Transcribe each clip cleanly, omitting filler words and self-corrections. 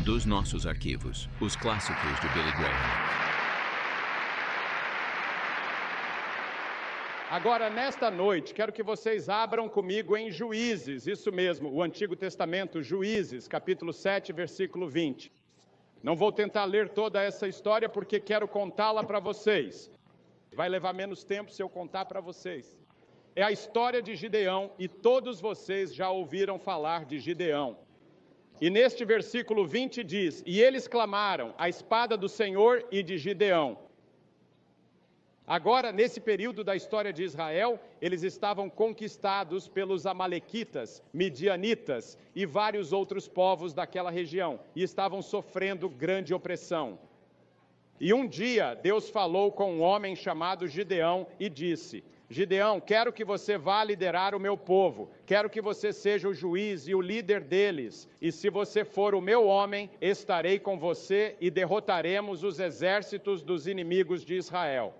dos nossos arquivos, os clássicos de Billy Graham. Agora, nesta noite, quero que vocês abram comigo em Juízes, isso mesmo, o Antigo Testamento, Juízes, capítulo 7, versículo 20. Não vou tentar ler toda essa história porque quero contá-la para vocês. Vai levar menos tempo se eu contar para vocês. É a história de Gideão e todos vocês já ouviram falar de Gideão. E neste versículo 20 diz: e eles clamaram a espada do Senhor e de Gideão. Agora, nesse período da história de Israel, eles estavam conquistados pelos amalequitas, midianitas e vários outros povos daquela região, e estavam sofrendo grande opressão. E um dia, Deus falou com um homem chamado Gideão e disse: Gideão, quero que você vá liderar o meu povo, quero que você seja o juiz e o líder deles, e se você for o meu homem, estarei com você e derrotaremos os exércitos dos inimigos de Israel.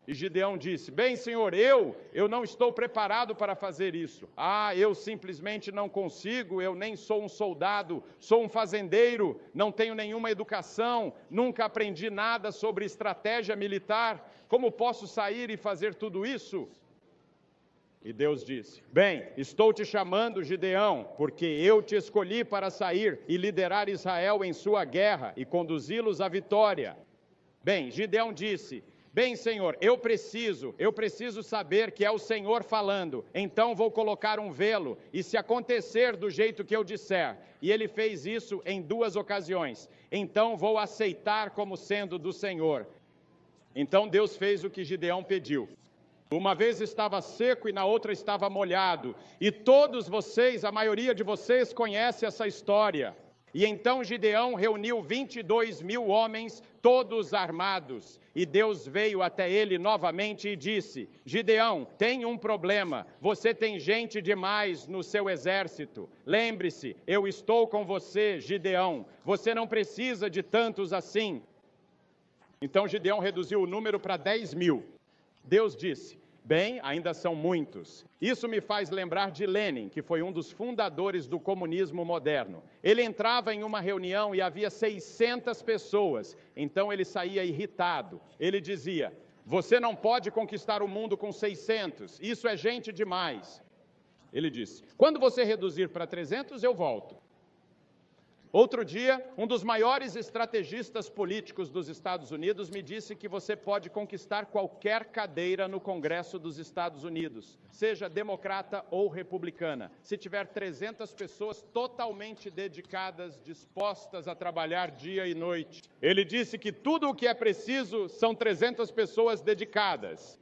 E Gideão disse: bem, Senhor, eu não estou preparado para fazer isso. Eu simplesmente não consigo, eu nem sou um soldado, sou um fazendeiro, não tenho nenhuma educação, nunca aprendi nada sobre estratégia militar. Como posso sair e fazer tudo isso? E Deus disse: bem, estou te chamando, Gideão, porque eu te escolhi para sair e liderar Israel em sua guerra e conduzi-los à vitória. Bem, Gideão disse: bem, Senhor, eu preciso saber que é o Senhor falando, então vou colocar um velo, e se acontecer do jeito que eu disser, e ele fez isso em 2 ocasiões, então vou aceitar como sendo do Senhor. Então Deus fez o que Gideão pediu. Uma vez estava seco e na outra estava molhado, e todos vocês, a maioria de vocês conhece essa história. E então Gideão reuniu 22 mil homens, todos armados. E Deus veio até ele novamente e disse: Gideão, tem um problema, você tem gente demais no seu exército. Lembre-se, eu estou com você, Gideão, você não precisa de tantos assim. Então Gideão reduziu o número para 10 mil. Deus disse: bem, ainda são muitos. Isso me faz lembrar de Lenin, que foi um dos fundadores do comunismo moderno. Ele entrava em uma reunião e havia 600 pessoas, então ele saía irritado. Ele dizia: você não pode conquistar o mundo com 600, isso é gente demais. Ele disse: quando você reduzir para 300, eu volto. Outro dia, um dos maiores estrategistas políticos dos Estados Unidos me disse que você pode conquistar qualquer cadeira no Congresso dos Estados Unidos, seja democrata ou republicana, se tiver 300 pessoas totalmente dedicadas, dispostas a trabalhar dia e noite. Ele disse que tudo o que é preciso são 300 pessoas dedicadas.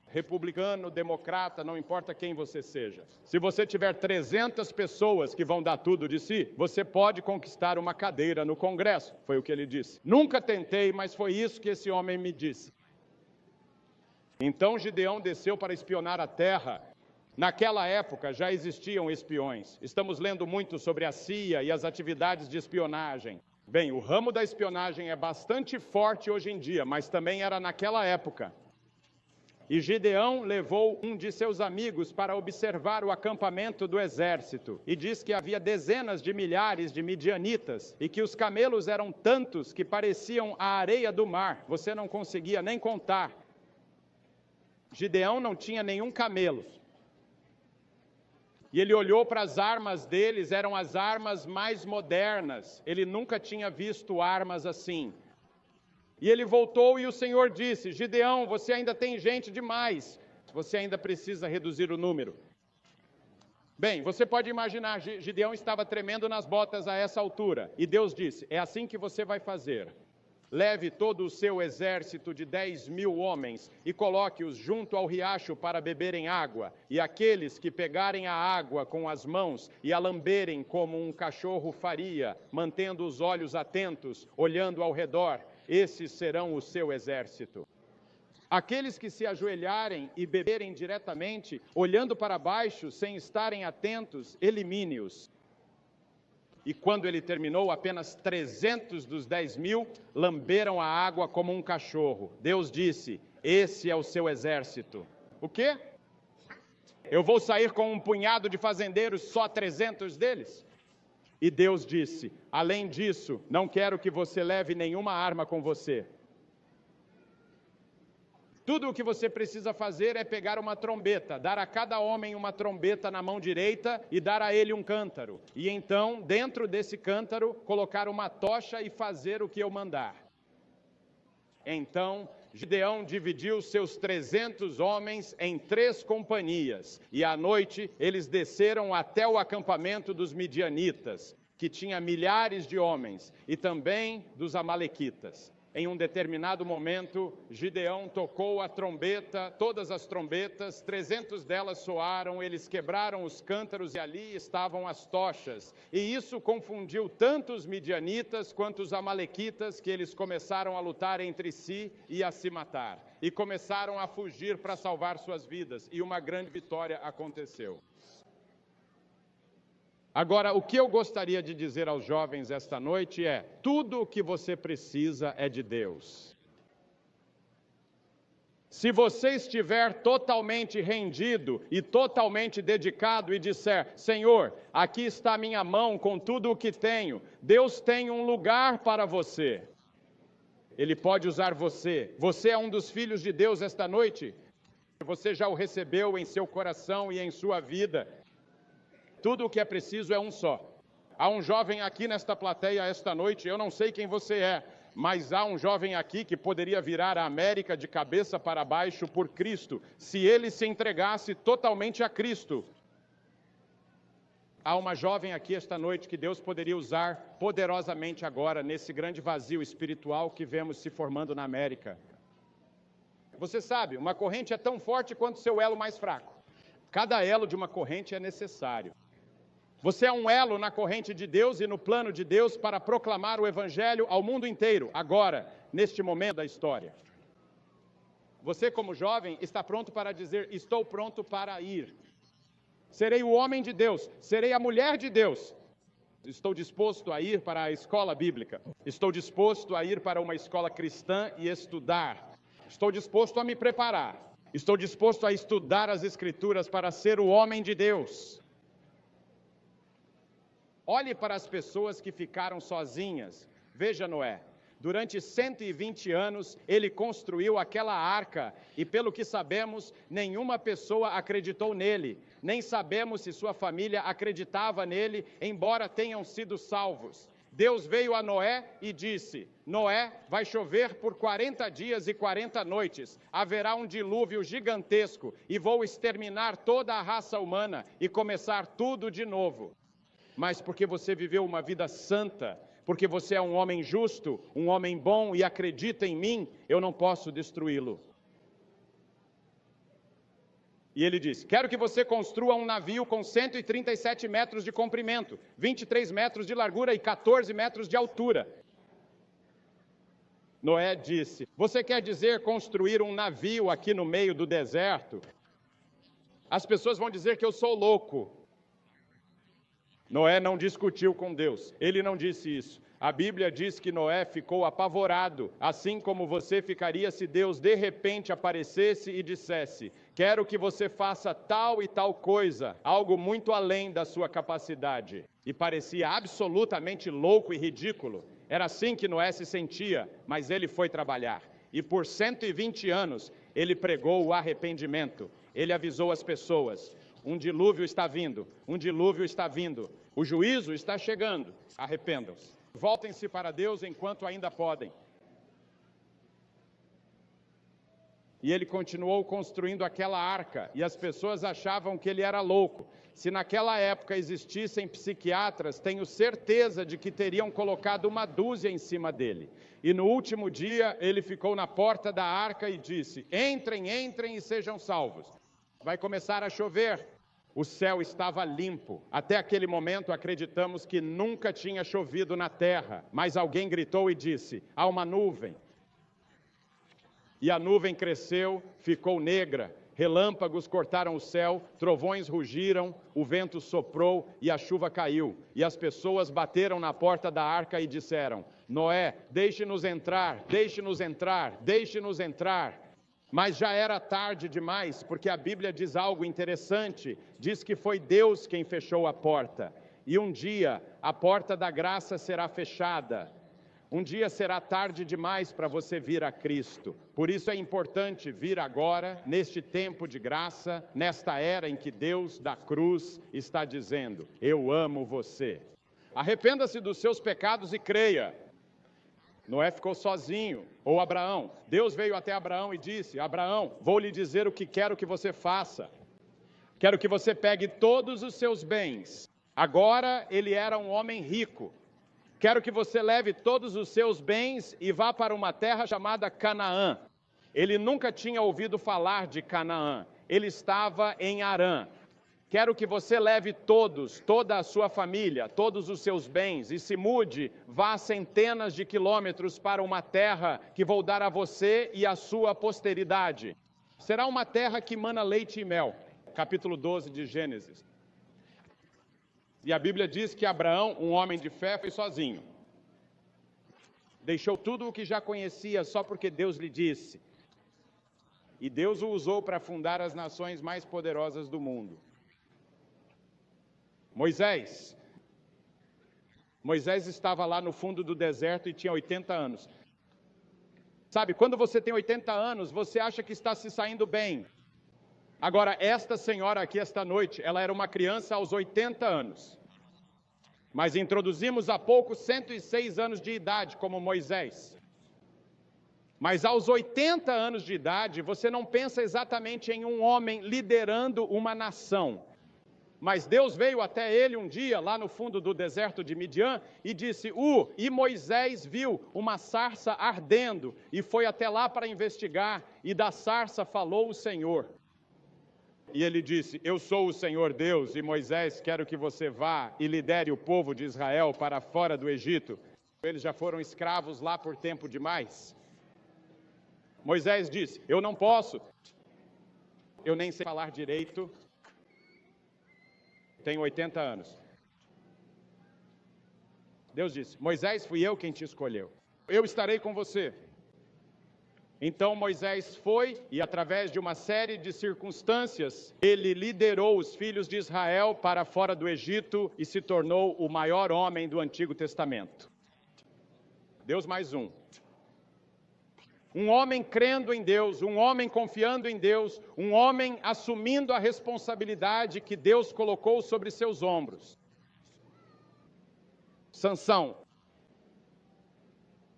Republicano, democrata, não importa quem você seja. Se você tiver 300 pessoas que vão dar tudo de si, você pode conquistar uma cadeira no Congresso, foi o que ele disse. Nunca tentei, mas foi isso que esse homem me disse. Então Gideão desceu para espionar a terra. Naquela época já existiam espiões. Estamos lendo muito sobre a CIA e as atividades de espionagem. Bem, o ramo da espionagem é bastante forte hoje em dia, mas também era naquela época. E Gideão levou um de seus amigos para observar o acampamento do exército e diz que havia dezenas de milhares de midianitas e que os camelos eram tantos que pareciam a areia do mar, você não conseguia nem contar. Gideão não tinha nenhum camelo. E ele olhou para as armas deles, eram as armas mais modernas, ele nunca tinha visto armas assim. E ele voltou e o Senhor disse: Gideão, você ainda tem gente demais, você ainda precisa reduzir o número. Bem, você pode imaginar, Gideão estava tremendo nas botas a essa altura, e Deus disse: é assim que você vai fazer. Leve todo o seu exército de 10 mil homens e coloque-os junto ao riacho para beberem água, e aqueles que pegarem a água com as mãos e a lamberem como um cachorro faria, mantendo os olhos atentos, olhando ao redor, esses serão o seu exército. Aqueles que se ajoelharem e beberem diretamente, olhando para baixo, sem estarem atentos, elimine-os. E quando ele terminou, apenas 300 dos 10 mil lamberam a água como um cachorro. Deus disse: esse é o seu exército. O quê? Eu vou sair com um punhado de fazendeiros, só 300 deles? E Deus disse: além disso, não quero que você leve nenhuma arma com você. Tudo o que você precisa fazer é pegar uma trombeta, dar a cada homem uma trombeta na mão direita e dar a ele um cântaro. E então, dentro desse cântaro, colocar uma tocha e fazer o que eu mandar. Então, Gideão dividiu seus 300 homens em 3 companhias. E à noite, eles desceram até o acampamento dos midianitas, que tinha milhares de homens, e também dos amalequitas. Em um determinado momento, Gideão tocou a trombeta, todas as trombetas, 300 delas soaram, eles quebraram os cântaros e ali estavam as tochas. E isso confundiu tanto os midianitas quanto os amalequitas, que eles começaram a lutar entre si e a se matar. E começaram a fugir para salvar suas vidas, e uma grande vitória aconteceu. Agora, o que eu gostaria de dizer aos jovens esta noite é: tudo o que você precisa é de Deus. Se você estiver totalmente rendido e totalmente dedicado e disser: Senhor, aqui está a minha mão com tudo o que tenho, Deus tem um lugar para você. Ele pode usar você. Você é um dos filhos de Deus esta noite? Você já o recebeu em seu coração e em sua vida. Tudo o que é preciso é um só. Há um jovem aqui nesta plateia esta noite, eu não sei quem você é, mas há um jovem aqui que poderia virar a América de cabeça para baixo por Cristo, se ele se entregasse totalmente a Cristo. Há uma jovem aqui esta noite que Deus poderia usar poderosamente agora, nesse grande vazio espiritual que vemos se formando na América. Você sabe, uma corrente é tão forte quanto seu elo mais fraco. Cada elo de uma corrente é necessário. Você é um elo na corrente de Deus e no plano de Deus para proclamar o Evangelho ao mundo inteiro, agora, neste momento da história. Você, como jovem, está pronto para dizer: estou pronto para ir. Serei o homem de Deus, serei a mulher de Deus. Estou disposto a ir para a escola bíblica. Estou disposto a ir para uma escola cristã e estudar. Estou disposto a me preparar. Estou disposto a estudar as Escrituras para ser o homem de Deus. Olhe para as pessoas que ficaram sozinhas. Veja Noé. Durante 120 anos, ele construiu aquela arca e, pelo que sabemos, nenhuma pessoa acreditou nele. Nem sabemos se sua família acreditava nele, embora tenham sido salvos. Deus veio a Noé e disse: Noé, vai chover por 40 dias e 40 noites. Haverá um dilúvio gigantesco e vou exterminar toda a raça humana e começar tudo de novo. Mas porque você viveu uma vida santa, porque você é um homem justo, um homem bom e acredita em mim, eu não posso destruí-lo. E ele diz: quero que você construa um navio com 137 metros de comprimento, 23 metros de largura e 14 metros de altura. Noé disse: você quer dizer construir um navio aqui no meio do deserto? As pessoas vão dizer que eu sou louco. Noé não discutiu com Deus, ele não disse isso. A Bíblia diz que Noé ficou apavorado, assim como você ficaria se Deus de repente aparecesse e dissesse: quero que você faça tal e tal coisa, algo muito além da sua capacidade. E parecia absolutamente louco e ridículo. Era assim que Noé se sentia, mas ele foi trabalhar. E por 120 anos ele pregou o arrependimento. Ele avisou as pessoas: um dilúvio está vindo, um dilúvio está vindo, o juízo está chegando, arrependam-se. Voltem-se para Deus enquanto ainda podem. E ele continuou construindo aquela arca, e as pessoas achavam que ele era louco. Se naquela época existissem psiquiatras, tenho certeza de que teriam colocado uma dúzia em cima dele. E no último dia, ele ficou na porta da arca e disse: entrem, entrem e sejam salvos. Vai começar a chover. O céu estava limpo. Até aquele momento acreditamos que nunca tinha chovido na terra. Mas alguém gritou e disse: há uma nuvem. E a nuvem cresceu, ficou negra. Relâmpagos cortaram o céu, trovões rugiram, o vento soprou e a chuva caiu. E as pessoas bateram na porta da arca e disseram: Noé, deixe-nos entrar, deixe-nos entrar, deixe-nos entrar. Mas já era tarde demais, porque a Bíblia diz algo interessante. Diz que foi Deus quem fechou a porta. E um dia a porta da graça será fechada. Um dia será tarde demais para você vir a Cristo. Por isso é importante vir agora, neste tempo de graça, nesta era em que Deus da cruz está dizendo: eu amo você. Arrependa-se dos seus pecados e creia. Noé ficou sozinho, ou Abraão. Deus veio até Abraão e disse: Abraão, vou lhe dizer o que quero que você faça. Quero que você pegue todos os seus bens. Agora ele era um homem rico. Quero que você leve todos os seus bens e vá para uma terra chamada Canaã. Ele nunca tinha ouvido falar de Canaã. Ele estava em Harã. Quero que você leve toda a sua família, todos os seus bens e se mude, vá centenas de quilômetros para uma terra que vou dar a você e à sua posteridade. Será uma terra que mana leite e mel. Capítulo 12 de Gênesis. E a Bíblia diz que Abraão, um homem de fé, foi sozinho. Deixou tudo o que já conhecia só porque Deus lhe disse. E Deus o usou para fundar as nações mais poderosas do mundo. Moisés estava lá no fundo do deserto e tinha 80 anos. Sabe, quando você tem 80 anos, você acha que está se saindo bem. Agora, esta senhora aqui, esta noite, ela era uma criança aos 80 anos. Mas introduzimos há pouco 106 anos de idade, como Moisés. Mas aos 80 anos de idade, você não pensa exatamente em um homem liderando uma nação. Mas Deus veio até ele um dia, lá no fundo do deserto de Midian, e disse: e Moisés viu uma sarça ardendo, e foi até lá para investigar, e da sarça falou o Senhor. E ele disse: eu sou o Senhor Deus, e Moisés, quero que você vá e lidere o povo de Israel para fora do Egito. Eles já foram escravos lá por tempo demais. Moisés disse: eu não posso, eu nem sei falar direito, tenho 80 anos. Deus disse: Moisés, fui eu quem te escolheu, eu estarei com você. Então Moisés foi e, através de uma série de circunstâncias, ele liderou os filhos de Israel para fora do Egito e se tornou o maior homem do Antigo Testamento. Deus mais um. Um homem crendo em Deus, um homem confiando em Deus, um homem assumindo a responsabilidade que Deus colocou sobre seus ombros. Sansão.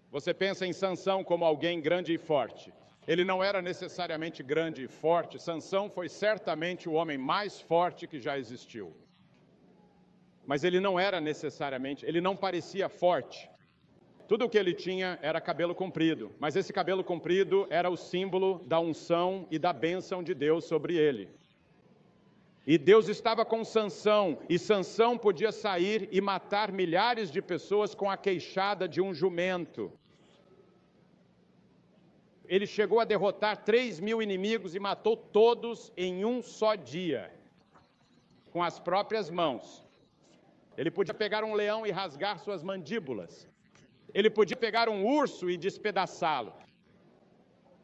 Você pensa em Sansão como alguém grande e forte. Ele não era necessariamente grande e forte. Sansão foi certamente o homem mais forte que já existiu. Mas ele não era necessariamente, ele não parecia forte. Tudo o que ele tinha era cabelo comprido, mas esse cabelo comprido era o símbolo da unção e da bênção de Deus sobre ele. E Deus estava com Sansão, e Sansão podia sair e matar milhares de pessoas com a queixada de um jumento. Ele chegou a derrotar 3.000 inimigos e matou todos em um só dia, com as próprias mãos. Ele podia pegar um leão e rasgar suas mandíbulas. Ele podia pegar um urso e despedaçá-lo.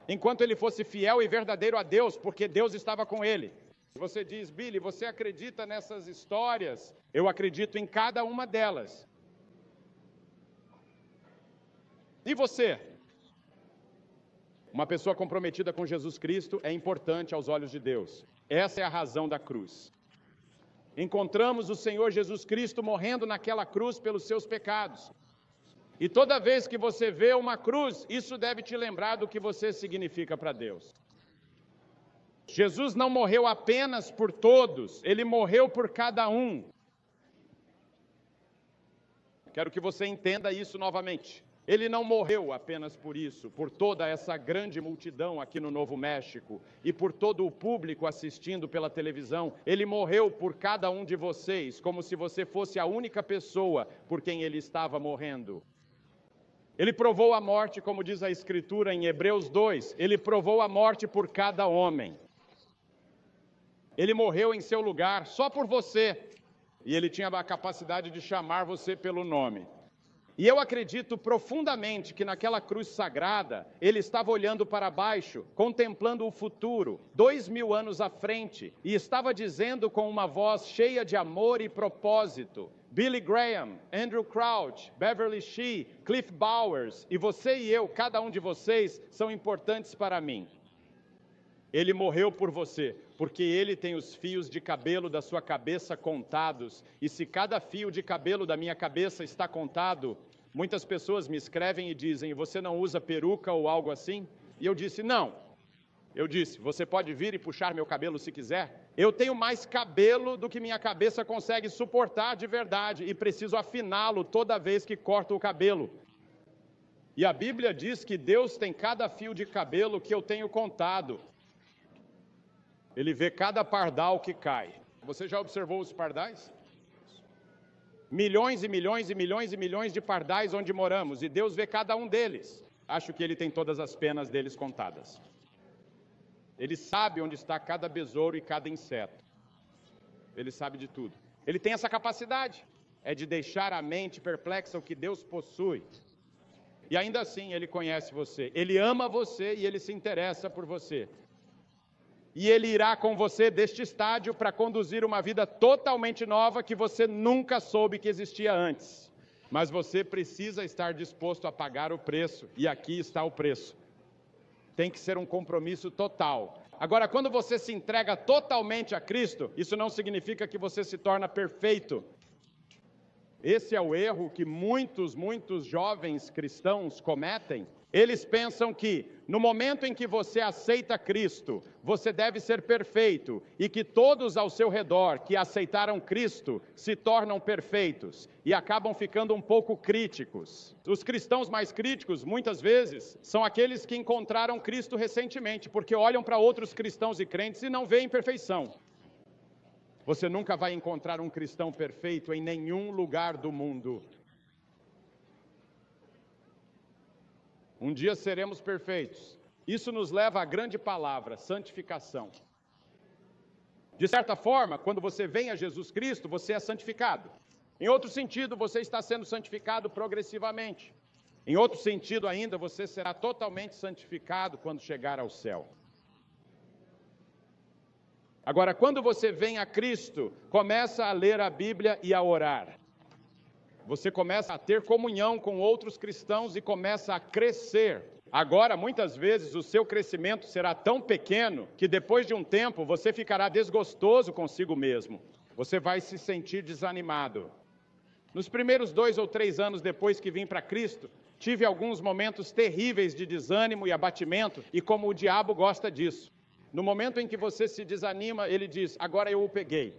Enquanto ele fosse fiel e verdadeiro a Deus, porque Deus estava com ele. Você diz: Billy, você acredita nessas histórias? Eu acredito em cada uma delas. E você? Uma pessoa comprometida com Jesus Cristo é importante aos olhos de Deus. Essa é a razão da cruz. Encontramos o Senhor Jesus Cristo morrendo naquela cruz pelos seus pecados. E toda vez que você vê uma cruz, isso deve te lembrar do que você significa para Deus. Jesus não morreu apenas por todos, ele morreu por cada um. Quero que você entenda isso novamente. Ele não morreu apenas por isso, por toda essa grande multidão aqui no Novo México e por todo o público assistindo pela televisão. Ele morreu por cada um de vocês, como se você fosse a única pessoa por quem ele estava morrendo. Ele provou a morte, como diz a Escritura em Hebreus 2, ele provou a morte por cada homem. Ele morreu em seu lugar só por você, e ele tinha a capacidade de chamar você pelo nome. E eu acredito profundamente que naquela cruz sagrada, ele estava olhando para baixo, contemplando o futuro, 2000 anos à frente, e estava dizendo com uma voz cheia de amor e propósito: Billy Graham, Andrew Crouch, Beverly Shee, Cliff Bowers, e você e eu, cada um de vocês, são importantes para mim. Ele morreu por você, porque ele tem os fios de cabelo da sua cabeça contados, e se cada fio de cabelo da minha cabeça está contado, muitas pessoas me escrevem e dizem, você não usa peruca ou algo assim? E eu disse, não. Eu disse, você pode vir e puxar meu cabelo se quiser. Eu tenho mais cabelo do que minha cabeça consegue suportar de verdade e preciso afiná-lo toda vez que corto o cabelo. E a Bíblia diz que Deus tem cada fio de cabelo que eu tenho contado. Ele vê cada pardal que cai. Você já observou os pardais? Milhões e milhões e milhões e milhões de pardais onde moramos, e Deus vê cada um deles. Acho que Ele tem todas as penas deles contadas. Ele sabe onde está cada besouro e cada inseto. Ele sabe de tudo. Ele tem essa capacidade, é de deixar a mente perplexa o que Deus possui. E ainda assim Ele conhece você, Ele ama você e Ele se interessa por você. E Ele irá com você deste estádio para conduzir uma vida totalmente nova que você nunca soube que existia antes. Mas você precisa estar disposto a pagar o preço, e aqui está o preço. Tem que ser um compromisso total. Agora, quando você se entrega totalmente a Cristo, isso não significa que você se torna perfeito. Esse é o erro que muitos jovens cristãos cometem. Eles pensam que, no momento em que você aceita Cristo, você deve ser perfeito, e que todos ao seu redor que aceitaram Cristo se tornam perfeitos, e acabam ficando um pouco críticos. Os cristãos mais críticos, muitas vezes, são aqueles que encontraram Cristo recentemente, porque olham para outros cristãos e crentes e não veem perfeição. Você nunca vai encontrar um cristão perfeito em nenhum lugar do mundo. Um dia seremos perfeitos. Isso nos leva à grande palavra, santificação. De certa forma, quando você vem a Jesus Cristo, você é santificado. Em outro sentido, você está sendo santificado progressivamente. Em outro sentido ainda, você será totalmente santificado quando chegar ao céu. Agora, quando você vem a Cristo, começa a ler a Bíblia e a orar. Você começa a ter comunhão com outros cristãos e começa a crescer. Agora, muitas vezes, o seu crescimento será tão pequeno que depois de um tempo você ficará desgostoso consigo mesmo. Você vai se sentir desanimado. Nos primeiros 2 ou 3 anos depois que vim para Cristo, tive alguns momentos terríveis de desânimo e abatimento, e como o diabo gosta disso. No momento em que você se desanima, ele diz, agora eu o peguei.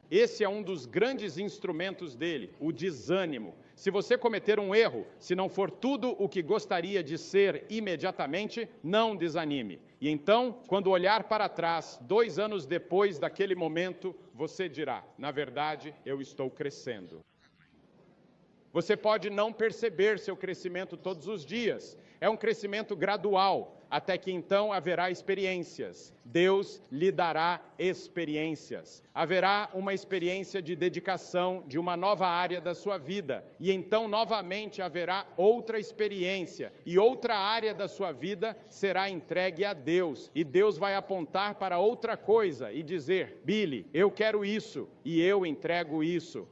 Esse é um dos grandes instrumentos dele, o desânimo. Se você cometer um erro, se não for tudo o que gostaria de ser imediatamente, não desanime. E então, quando olhar para trás, 2 anos depois daquele momento, você dirá, na verdade, eu estou crescendo. Você pode não perceber seu crescimento todos os dias. É um crescimento gradual, até que então haverá experiências. Deus lhe dará experiências. Haverá uma experiência de dedicação de uma nova área da sua vida. E então, novamente, haverá outra experiência. E outra área da sua vida será entregue a Deus. E Deus vai apontar para outra coisa e dizer, Billy, eu quero isso e eu entrego isso.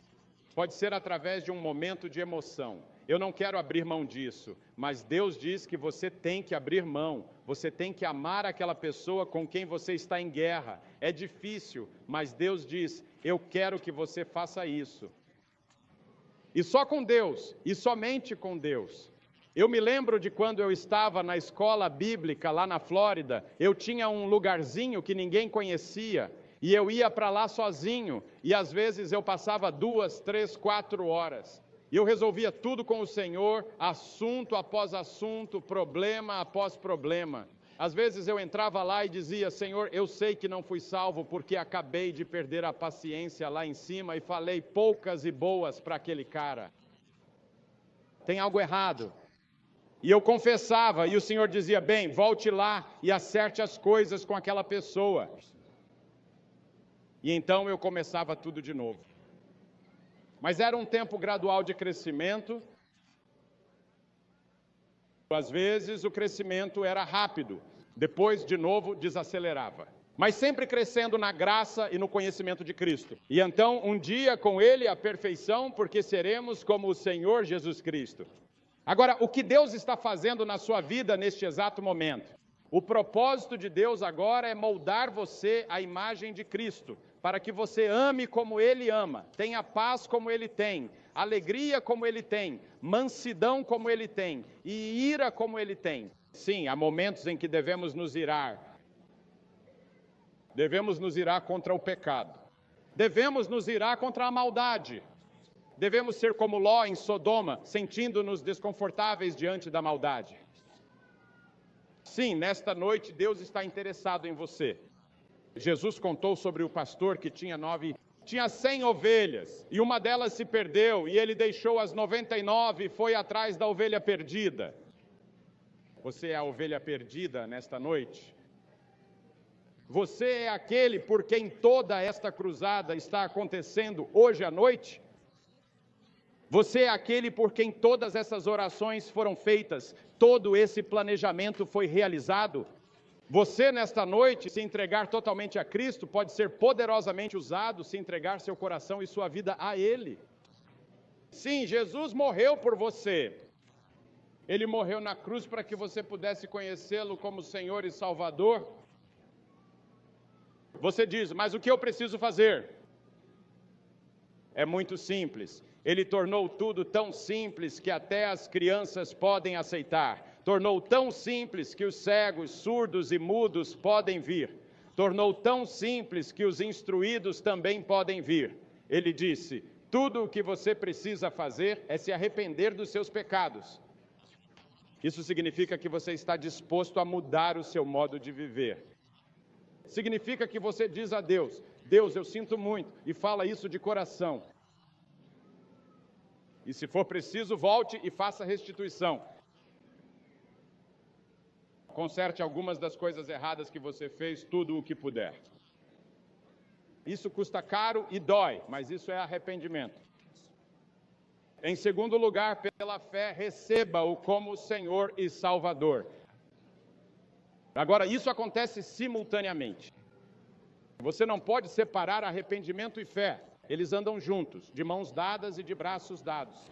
Pode ser através de um momento de emoção. Eu não quero abrir mão disso, mas Deus diz que você tem que abrir mão. Você tem que amar aquela pessoa com quem você está em guerra. É difícil, mas Deus diz, eu quero que você faça isso. E só com Deus, e somente com Deus. Eu me lembro de quando eu estava na escola bíblica lá na Flórida, eu tinha um lugarzinho que ninguém conhecia, e eu ia para lá sozinho, e às vezes eu passava 2, 3, 4 horas. E eu resolvia tudo com o Senhor, assunto após assunto, problema após problema. Às vezes eu entrava lá e dizia, Senhor, eu sei que não fui salvo porque acabei de perder a paciência lá em cima e falei poucas e boas para aquele cara. Tem algo errado. E eu confessava, e o Senhor dizia, bem, volte lá e acerte as coisas com aquela pessoa. E então eu começava tudo de novo. Mas era um tempo gradual de crescimento. Às vezes o crescimento era rápido, depois de novo desacelerava. mas sempre crescendo na graça e no conhecimento de Cristo. E então, um dia com Ele, a perfeição, porque seremos como o Senhor Jesus Cristo. Agora, o que Deus está fazendo na sua vida neste exato momento? O propósito de Deus agora é moldar você à imagem de Cristo, para que você ame como Ele ama, tenha paz como Ele tem, alegria como Ele tem, mansidão como Ele tem e ira como Ele tem. Sim, há momentos em que devemos nos irar. Devemos nos irar contra o pecado. Devemos nos irar contra a maldade. Devemos ser como Ló em Sodoma, sentindo-nos desconfortáveis diante da maldade. Sim, nesta noite Deus está interessado em você. Jesus contou sobre o pastor que tinha 100 ovelhas, e uma delas se perdeu, e ele deixou as 99 e foi atrás da ovelha perdida. Você é a ovelha perdida nesta noite? Você é aquele por quem toda esta cruzada está acontecendo hoje à noite? Você é aquele por quem todas essas orações foram feitas, todo esse planejamento foi realizado? Você, nesta noite, se entregar totalmente a Cristo, pode ser poderosamente usado, se entregar seu coração e sua vida a Ele. Sim, Jesus morreu por você. Ele morreu na cruz para que você pudesse conhecê-lo como Senhor e Salvador. Você diz, mas o que eu preciso fazer? É muito simples. Ele tornou tudo tão simples que até as crianças podem aceitar. Tornou tão simples que os cegos, surdos e mudos podem vir. Tornou tão simples que os instruídos também podem vir. Ele disse, tudo o que você precisa fazer é se arrepender dos seus pecados. Isso significa que você está disposto a mudar o seu modo de viver. Significa que você diz a Deus, Deus, eu sinto muito, e fala isso de coração. E se for preciso, volte e faça restituição. Conserte algumas das coisas erradas que você fez, tudo o que puder. Isso custa caro e dói, mas isso é arrependimento. Em segundo lugar, pela fé, receba-o como Senhor e Salvador. Agora, isso acontece simultaneamente. Você não pode separar arrependimento e fé. Eles andam juntos, de mãos dadas e de braços dados.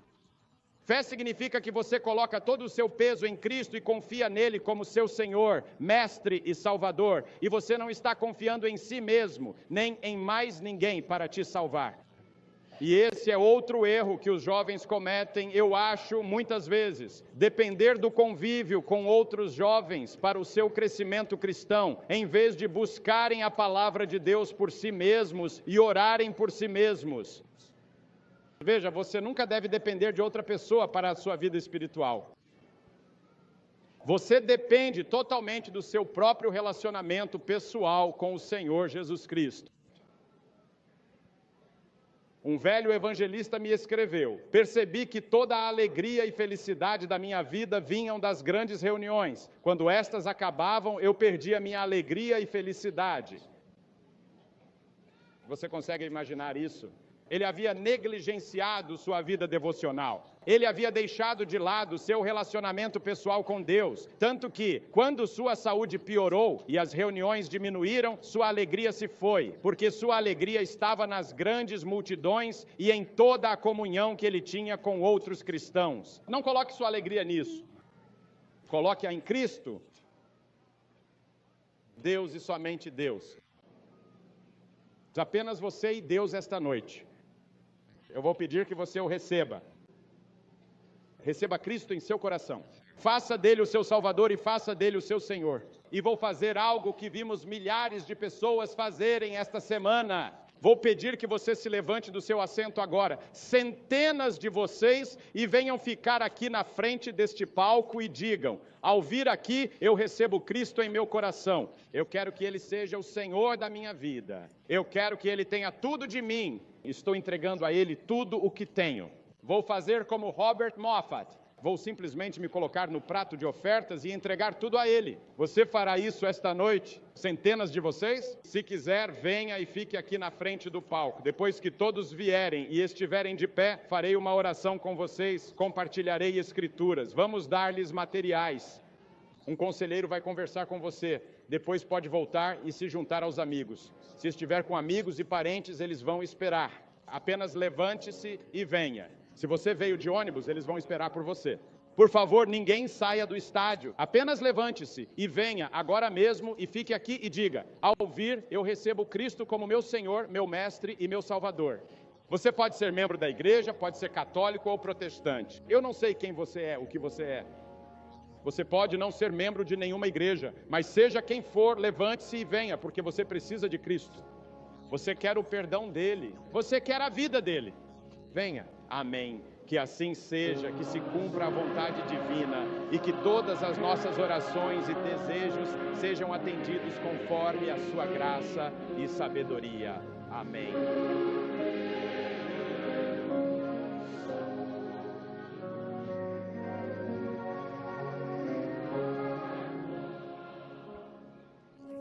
Fé significa que você coloca todo o seu peso em Cristo e confia nele como seu Senhor, Mestre e Salvador. E você não está confiando em si mesmo, nem em mais ninguém para te salvar. E esse é outro erro que os jovens cometem, eu acho, muitas vezes. Depender do convívio com outros jovens para o seu crescimento cristão, em vez de buscarem a palavra de Deus por si mesmos e orarem por si mesmos. Veja, você nunca deve depender de outra pessoa para a sua vida espiritual. Você depende totalmente do seu próprio relacionamento pessoal com o Senhor Jesus Cristo. Um velho evangelista me escreveu, percebi que toda a alegria e felicidade da minha vida vinham das grandes reuniões. Quando estas acabavam, eu perdia minha alegria e felicidade. Você consegue imaginar isso? Ele havia negligenciado sua vida devocional. Ele havia deixado de lado seu relacionamento pessoal com Deus. Tanto que, quando sua saúde piorou e as reuniões diminuíram, sua alegria se foi. Porque sua alegria estava nas grandes multidões e em toda a comunhão que ele tinha com outros cristãos. Não coloque sua alegria nisso. Coloque-a em Cristo. Deus e somente Deus. Apenas você e Deus esta noite. Eu vou pedir que você o receba. Receba Cristo em seu coração. Faça dele o seu Salvador e faça dele o seu Senhor. E vou fazer algo que vimos milhares de pessoas fazerem esta semana. Vou pedir que você se levante do seu assento agora. Centenas de vocês e venham ficar aqui na frente deste palco e digam, ao vir aqui, eu recebo Cristo em meu coração. Eu quero que Ele seja o Senhor da minha vida. Eu quero que Ele tenha tudo de mim. Estou entregando a Ele tudo o que tenho. Vou fazer como Robert Moffat. Vou simplesmente me colocar no prato de ofertas e entregar tudo a Ele. Você fará isso esta noite? Centenas de vocês? Se quiser, venha e fique aqui na frente do palco. Depois que todos vierem e estiverem de pé, farei uma oração com vocês, compartilharei escrituras. Vamos dar-lhes materiais. Um conselheiro vai conversar com você. depois pode voltar e se juntar aos amigos. Se estiver com amigos e parentes, eles vão esperar. Apenas levante-se e venha. Se você veio de ônibus, eles vão esperar por você. Por favor, ninguém saia do estádio. Apenas levante-se e venha agora mesmo e fique aqui e diga: ao vir, eu recebo Cristo como meu Senhor, meu Mestre e meu Salvador. Você pode ser membro da igreja, pode ser católico ou protestante. Eu não sei quem você é, o que você é. Você pode não ser membro de nenhuma igreja, mas seja quem for, levante-se e venha, porque você precisa de Cristo. Você quer o perdão dele, você quer a vida dele. Venha. Amém. Que assim seja, que se cumpra a vontade divina e que todas as nossas orações e desejos sejam atendidos conforme a sua graça e sabedoria. Amém.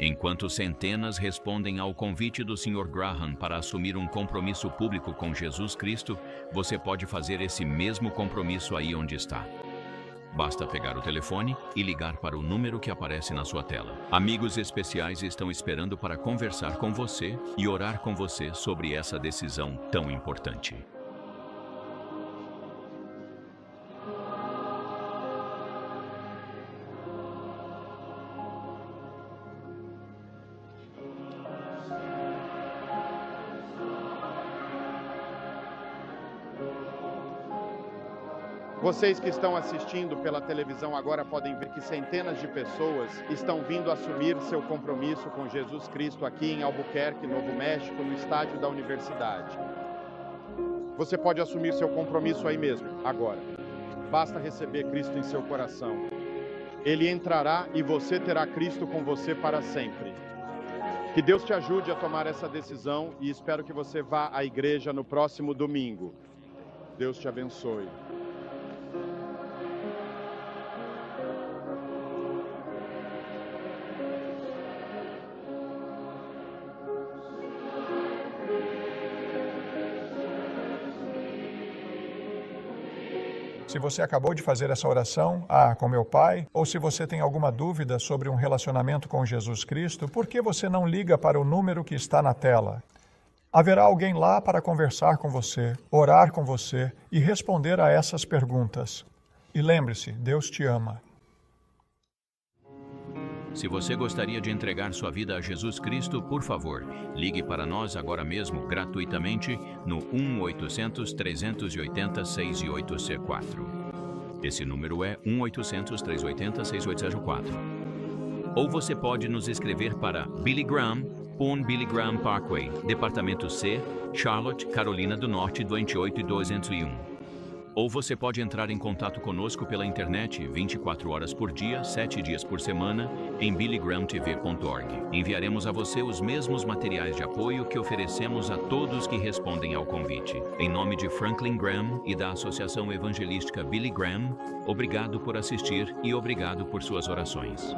Enquanto centenas respondem ao convite do Sr. Graham para assumir um compromisso público com Jesus Cristo, você pode fazer esse mesmo compromisso aí onde está. Basta pegar o telefone e ligar para o número que aparece na sua tela. Amigos especiais estão esperando para conversar com você e orar com você sobre essa decisão tão importante. Vocês que estão assistindo pela televisão agora podem ver que centenas de pessoas estão vindo assumir seu compromisso com Jesus Cristo aqui em Albuquerque, Novo México, no estádio da universidade. Você pode assumir seu compromisso aí mesmo, agora. Basta receber Cristo em seu coração. Ele entrará e você terá Cristo com você para sempre. Que Deus te ajude a tomar essa decisão e espero que você vá à igreja no próximo domingo. Deus te abençoe. Se você acabou de fazer essa oração, com meu pai, ou se você tem alguma dúvida sobre um relacionamento com Jesus Cristo, por que você não liga para o número que está na tela? Haverá alguém lá para conversar com você, orar com você e responder a essas perguntas. E lembre-se, Deus te ama. Se você gostaria de entregar sua vida a Jesus Cristo, por favor, ligue para nós agora mesmo, gratuitamente, no 1-800-380-6804. Esse número é 1-800-380-6804. Ou você pode nos escrever para Billy Graham, Billy Graham Parkway, Departamento C, Charlotte, Carolina do Norte, 28201. Ou você pode entrar em contato conosco pela internet 24 horas por dia, 7 dias por semana, em billygrahamtv.org. Enviaremos a você os mesmos materiais de apoio que oferecemos a todos que respondem ao convite. Em nome de Franklin Graham e da Associação Evangelística Billy Graham, obrigado por assistir e obrigado por suas orações.